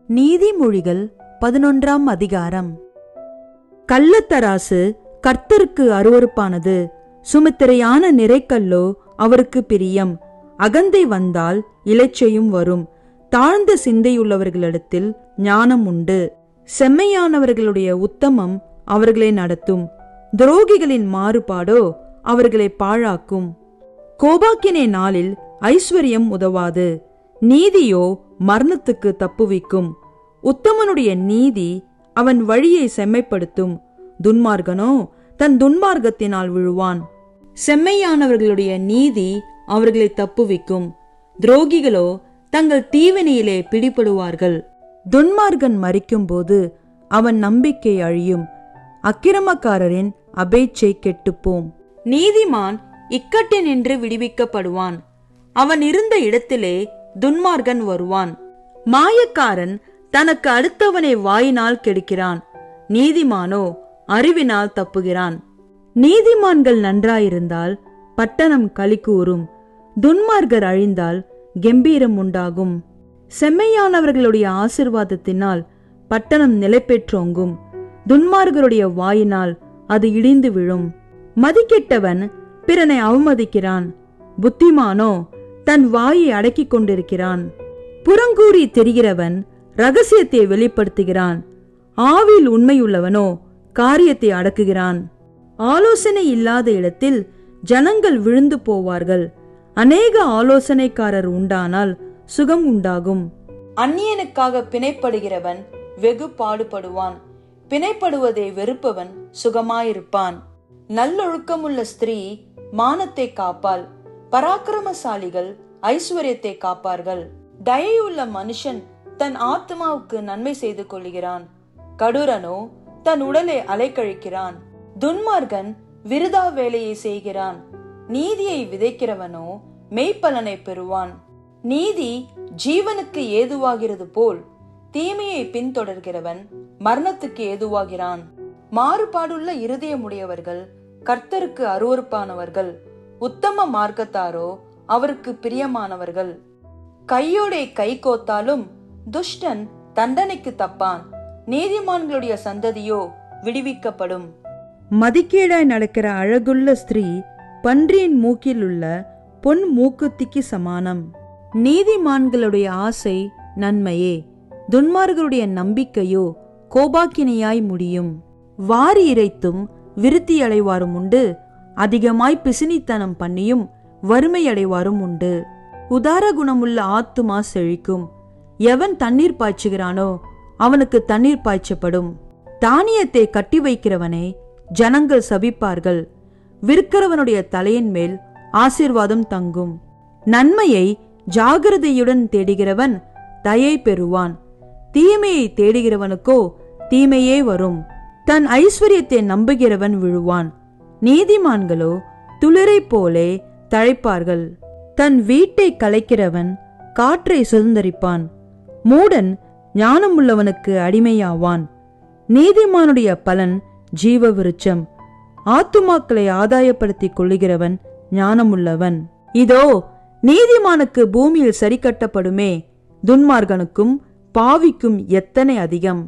நீதிமொழிகள் 11ஆம் அதிகாரம். கள்ளத்தராசு கர்த்தருக்கு அருவருப்பானது, சுமித்திரையான நிறைக்கல்லோ அவருக்கு பிரியம். அகந்தை வந்தால் இளைச்சையும் வரும். தாழ்ந்த சிந்தையுள்ளவர்களிடத்தில் ஞானம் உண்டு. செம்மையானவர்களுடைய உத்தமம் அவர்களை நடத்தும், துரோகிகளின் மாறுபாடோ அவர்களை பாழாக்கும். கோபாக்கினை நாளில் ஐஸ்வர்யம் உதவாது, நீதியோ மரணத்துக்கு தப்புவிக்கும். உத்தமனுடைய நீதி அவன் வழியை செம்மைப்படுத்தும், துன்மார்கனோ தன் துன்மார்க்கத்தினால் விழுவான். செம்மையானவர்களுடைய நீதி அவர்களை தப்புவிக்கும், துரோகிகளோ தங்கள் தீவினையிலே பிடிபடுவார்கள். துன்மார்கன் மரிக்கும்போது அவன் நம்பிக்கை அழியும், அக்கிரமக்காரரின் அபேட்சை கெட்டுப்போம். நீதிமான் இக்கட்டினின்று விடுவிக்கப்படுவான், அவன் இருந்த இடத்திலே துன்மார்கன் வருவான். மாயக்காரன் தனக்கு அடுத்தவனை வாயினால் கெடுக்கிறான், நீதிமானோ அறிவினால் தப்புகிறான். நீதிமான்கள் நன்றாயிருந்தால் பட்டணம் களி கூறும், துன்மார்கர் அழிந்தால் கெம்பீரம் உண்டாகும். செம்மையானவர்களுடைய ஆசிர்வாதத்தினால் பட்டணம் நிலை பெற்றோங்கும், துன்மார்கருடைய வாயினால் அது இடிந்து விழும். மதிக்கெட்டவன் பிறனை அவமதிக்கிறான், புத்திமானோ தன் வாயை அடக்கிக் கொண்டிருக்கிறான். புறங்கூறி தெரிகிறவன் ரகசியத்தை வெளிப்படுத்துகிறான், ஆவில் உண்மையுள்ளவனோ காரியத்தை அடக்குகிறான். ஆலோசனை இல்லாத இடத்தில் ஜனங்கள் விழுந்து போவார்கள், அநேக ஆலோசனைக்காரர் உண்டானால் சுகம் உண்டாகும். அந்நியனுக்காக பிணைப்படுகிறவன் வெகு பாடுபடுவான், பிணைப்படுவதை வெறுப்பவன் சுகமாயிருப்பான். நல்லொழுக்கமுள்ள ஸ்திரீ மானத்தை காப்பாள், பராக்கிரமசாலிகள் ஐஸ்வர்யத்தை காப்பார்கள். தயையுள்ள மனுஷன் தன் ஆத்மாவுக்கு நன்மை செய்து கொள்கிறான், கடூரனோ தன் உடலை அலைக்கழிக்கிறான். துன்மார்கன் விருதா வேலையை செய்கிறான், நீதியை விதைக்கிறவனோ மெய்ப்பலனை பெறுவான். நீதி ஜீவனுக்கு ஏதுவாகிறது போல் தீமையை பின்தொடர்கிறவன் மரணத்துக்கு ஏதுவாகிறான். மாறுபாடுள்ள இருதயமுடையவர்கள் கர்த்தருக்கு அருவருப்பானவர்கள், உத்தம மார்க்கத்தாரோ அவருக்கு பிரியமானவர்கள். கையோடே கை கோத்தாலும் துஷ்டன் தண்டனைக்கு தப்பான், நீதிமான்களுடைய சந்ததியோ விடுவிக்கப்படும். மதிக்கேடாய் நடக்கிற அழகுள்ள ஸ்திரீ பன்றியின் மூக்கில் உள்ள பொன் மூக்குத்திக்கு சமானம். நீதிமான்களுடைய ஆசை நன்மையே, துன்மார்களுடைய நம்பிக்கையோ கோபாக்கினையாய் முடியும். வாரி இறைத்தும் விருத்தி அடைவாரும் உண்டு, அதிகமாய் பிசினித்தனம் பண்ணியும் வறுமை அடைவாரும் உண்டு. உதார குணமுள்ள ஆத்துமா செழிக்கும், எவன் தண்ணீர் பாய்ச்சுகிறானோ அவனுக்கு தண்ணீர் பாய்ச்சப்படும். தானியத்தை கட்டி வைக்கிறவனை ஜனங்கள் சபிப்பார்கள், விற்கிறவனுடைய தலையின் மேல் ஆசீர்வாதம் தங்கும். நன்மையை ஜாகிரதையுடன் தேடுகிறவன் தயை பெறுவான், தீமையை தேடுகிறவனுக்கோ தீமையே வரும். தன் ஐஸ்வர்யத்தை நம்புகிறவன் விழுவான், நீதிமான்களோ துளிரை போலே தழைப்பார்கள். தன் வீட்டை கலைக்கிறவன் காற்றை சுதந்தரிப்பான், மூடன் ஞானமுள்ளவனுக்கு அடிமையாவான். நீதிமானுடைய பலன் ஜீவ விருட்சம், ஆத்துமாக்களை ஆதாயப்படுத்திக் கொள்ளுகிறவன் ஞானமுள்ளவன். இதோ நீதிமானுக்கு பூமியில் சரி கட்டப்படுமே, துன்மார்கனுக்கும் பாவிக்கும் எத்தனை அதிகம்.